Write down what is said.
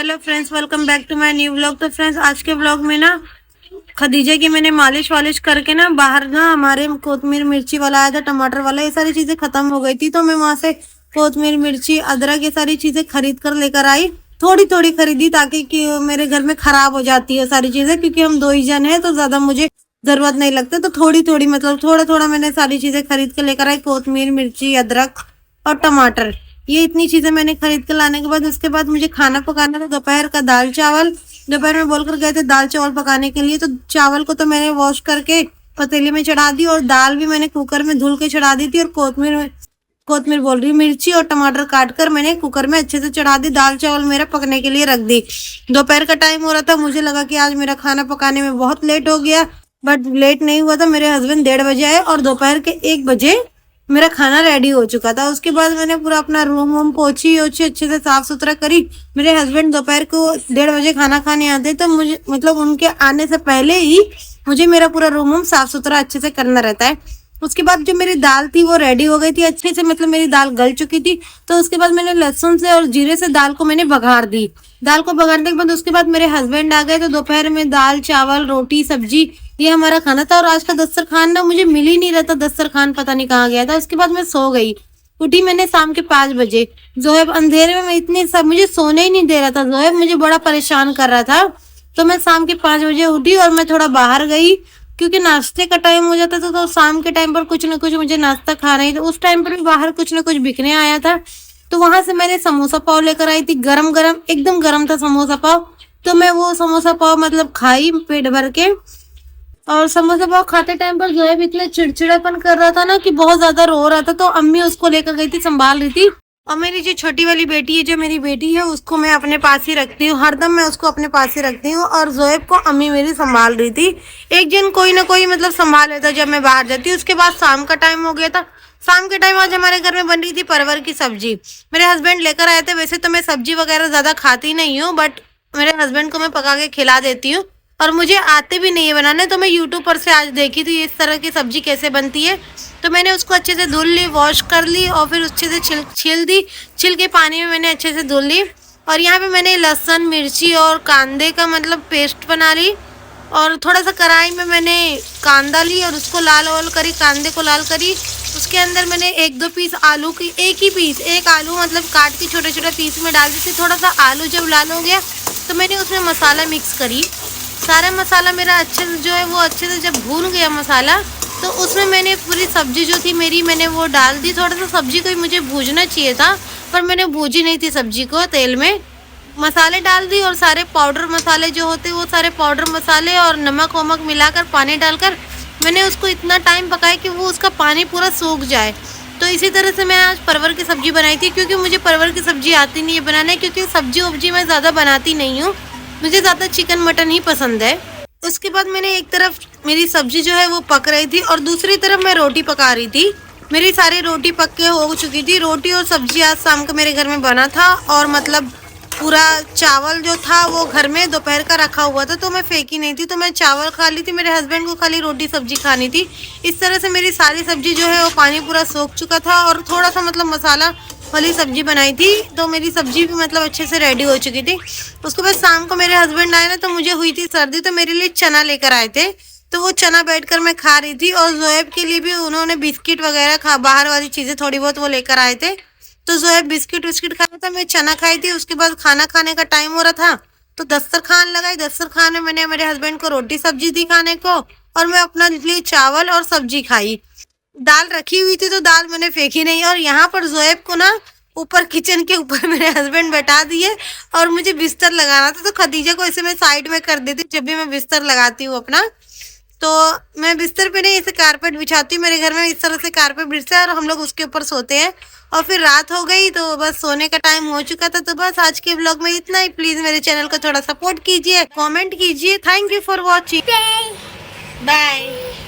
Hello friends, welcome back to my new vlog. तो friends, आज के व्लॉग में ना खदीजा की मैंने मालिश वालिश करके ना बाहर ना हमारे कोतमीर मिर्ची वाला आया था, टमाटर वाला, ये सारी चीजें खत्म हो गई थी। तो मैं वहां से कोतमीर मिर्ची अदरक ये सारी चीजें खरीद कर लेकर आई। थोड़ी थोड़ी खरीदी ताकि कि मेरे घर में खराब हो जाती है सारी चीजें, क्योंकि हम 2 ही जन है तो ज्यादा मुझे जरूरत नहीं लगती। तो थोड़ी थोड़ी मतलब थोड़ा थोड़ा मैंने सारी चीजें खरीद कर लेकर आई। कोतमीर मिर्ची अदरक और टमाटर, ये इतनी चीजें मैंने खरीद कर लाने के बाद उसके बाद मुझे खाना पकाना था। दोपहर का दाल चावल, दोपहर में बोलकर गए थे दाल चावल पकाने के लिए। तो चावल को तो मैंने वॉश करके पतीले में चढ़ा दी और दाल भी मैंने कुकर में धुल के चढ़ा दी थी। और कोतमीर बोल रही, मिर्ची और टमाटर काट कर मैंने कुकर में अच्छे से चढ़ा दी। दाल चावल मेरा पकने के लिए रख दी। दोपहर का टाइम हो रहा था, मुझे लगा कि आज मेरा खाना पकाने में बहुत लेट हो गया, बट लेट नहीं हुआ था। मेरे हस्बैंड 1:30 बजे आए और दोपहर के 1 बजे मेरा खाना रेडी हो चुका था। उसके बाद मैंने पूरा अपना रूम वूम पोछी ओछी अच्छे से साफ सुथरा करी। मेरे हस्बैंड दोपहर को 1:30 बजे खाना खाने आते, तो मुझे मतलब उनके आने से पहले ही मुझे मेरा पूरा रूम वूम साफ सुथरा अच्छे से करना रहता है। उसके बाद जो मेरी दाल थी वो रेडी हो गई थी अच्छे से, मतलब मेरी दाल गल चुकी थी। तो उसके बाद मैंने लहसुन से और जीरे से दाल को मैंने बघार दी। दाल को बघारने के बाद उसके बाद मेरे हस्बैंड आ गए। तो दोपहर में दाल चावल रोटी सब्जी ये हमारा खाना था। और आज का दस्तरखान ना मुझे मिल ही नहीं रहा था, दस्तरखान पता नहीं कहाँ गया था। उसके बाद मैं सो गई। उठी मैंने शाम के 5 बजे। जोहेब अंधेरे में मैं इतनी सब मुझे सोने ही नहीं दे रहा था। जोहेब मुझे बड़ा परेशान कर रहा था। तो मैं शाम के 5 बजे उठी और मैं थोड़ा बाहर गई, क्योंकि नाश्ते का टाइम हो जाता था। तो शाम के टाइम पर कुछ ना कुछ मुझे नाश्ता खाना ही था। उस टाइम पर भी बाहर कुछ ना कुछ बिकने आया था। तो वहां से मैंने समोसा पाव लेकर आई थी, गरम गरम, एकदम गरम था समोसा पाव। तो मैं वो समोसा पाव मतलब खाई पेट भर के। और समोसा पाव खाते टाइम पर जो है इतना चिड़चिड़ापन कर रहा था ना कि बहुत ज्यादा रो रहा था। तो अम्मी उसको लेकर गई थी, संभाल रही थी। और मेरी जो छोटी वाली बेटी है, जो मेरी बेटी है, उसको मैं अपने पास ही रखती हूँ, हरदम मैं उसको अपने पास ही रखती हूँ। और जोएब को अम्मी मेरी संभाल रही थी। एक जन कोई ना कोई मतलब संभाल लेता जब मैं बाहर जाती हूँ। उसके बाद शाम का टाइम हो गया था। शाम के टाइम आज हमारे घर में बन रही थी परवर की सब्जी। मेरे हस्बैंड लेकर आए थे। वैसे तो मैं सब्जी वगैरह ज्यादा खाती नहीं हूँ, बट मेरे हस्बैंड को मैं पका के खिला देती हूँ। और मुझे आते भी नहीं है बनाने, तो मैं यूट्यूब पर से आज देखी थी इस तरह की सब्जी कैसे बनती है। तो मैंने उसको अच्छे से धुल ली, वॉश कर ली और फिर अच्छे से छील दी। छील के पानी में मैंने अच्छे से धुल ली। और यहाँ पे मैंने लहसुन मिर्ची और कांदे का मतलब पेस्ट बना ली। और थोड़ा सा कढ़ाई में मैंने कांदा ली और उसको लाल वाल करी, कांदे को लाल करी। उसके अंदर मैंने 1-2 पीस आलू की, एक आलू मतलब काट के छोटे छोटे पीस में डाल दी थी। थोड़ा सा आलू जब लाल हो गया तो मैंने उसमें मसाला मिक्स करी। सारा मसाला मेरा अच्छे से जो है वो अच्छे से जब भून गया मसाला, तो उसमें मैंने पूरी सब्जी जो थी मेरी मैंने वो डाल दी। थोड़ा सा सब्जी को मुझे भूजना चाहिए था, पर मैंने भूजी नहीं थी सब्जी को। तेल में मसाले डाल दी और सारे पाउडर मसाले जो होते वो सारे पाउडर मसाले और नमक वमक मिलाकर पानी डालकर मैंने उसको इतना टाइम पकाया कि वो उसका पानी पूरा सूख जाए। तो इसी तरह से मैं आज परवर की सब्जी बनाई थी, क्योंकि मुझे परवर की सब्जी आती नहीं है बनाने, क्योंकि सब्जी वब्जी मैं ज़्यादा बनाती नहीं हूँ। मुझे ज़्यादा चिकन मटन ही पसंद है। उसके बाद मैंने एक तरफ मेरी सब्जी जो है वो पक रही थी और दूसरी तरफ मैं रोटी पका रही थी। मेरी सारी रोटी पक के हो चुकी थी। रोटी और सब्जी आज शाम को मेरे घर में बना था। और मतलब पूरा चावल जो था वो घर में दोपहर का रखा हुआ था, तो मैं फेंकी नहीं थी। तो मैं चावल खा ली थी, मेरे हस्बैंड को खाली रोटी सब्जी खानी थी। इस तरह से मेरी सारी सब्जी जो है वो पानी पूरा सोख चुका था। और थोड़ा सा मतलब मसाला वाली सब्जी बनाई थी, तो मेरी सब्जी भी मतलब अच्छे से रेडी हो चुकी थी। उसके बाद शाम को मेरे हस्बैंड आए ना, तो मुझे हुई थी सर्दी, तो मेरे लिए चना लेकर आए थे। तो वो चना बैठकर मैं खा रही थी। और जोएब के लिए भी उन्होंने बिस्किट वगैरह बाहर वाली चीज़ें थोड़ी बहुत वो लेकर आए थे। तो जोएब बिस्किट विस्किट खा रहा था, मैं चना खाई थी। उसके बाद खाना खाने का टाइम हो रहा था, तो दस्तरखान लगाई। दस्तरखान में मैंने मेरे हस्बैंड को रोटी सब्जी दी खाने को, और मैं अपना लिए चावल और सब्जी खाई। दाल रखी हुई थी तो दाल मैंने फेंकी नहीं। और यहाँ पर जोएब को ना ऊपर किचन के ऊपर मेरे हस्बैंड बैठा दिए और मुझे बिस्तर लगाना था। तो खदीजा को इसे मैं साइड में कर देती जब भी मैं बिस्तर लगाती हूँ अपना। तो मैं बिस्तर पे नहीं, इसे कारपेट बिछाती हूँ। मेरे घर में इस तरह से कारपेट बिछता है और हम लोग उसके ऊपर सोते हैं। और फिर रात हो गई तो बस सोने का टाइम हो चुका था। तो बस आज के व्लॉग में इतना ही। प्लीज मेरे चैनल को थोड़ा सपोर्ट कीजिए, कमेंट कीजिए। Thank you for watching, bye.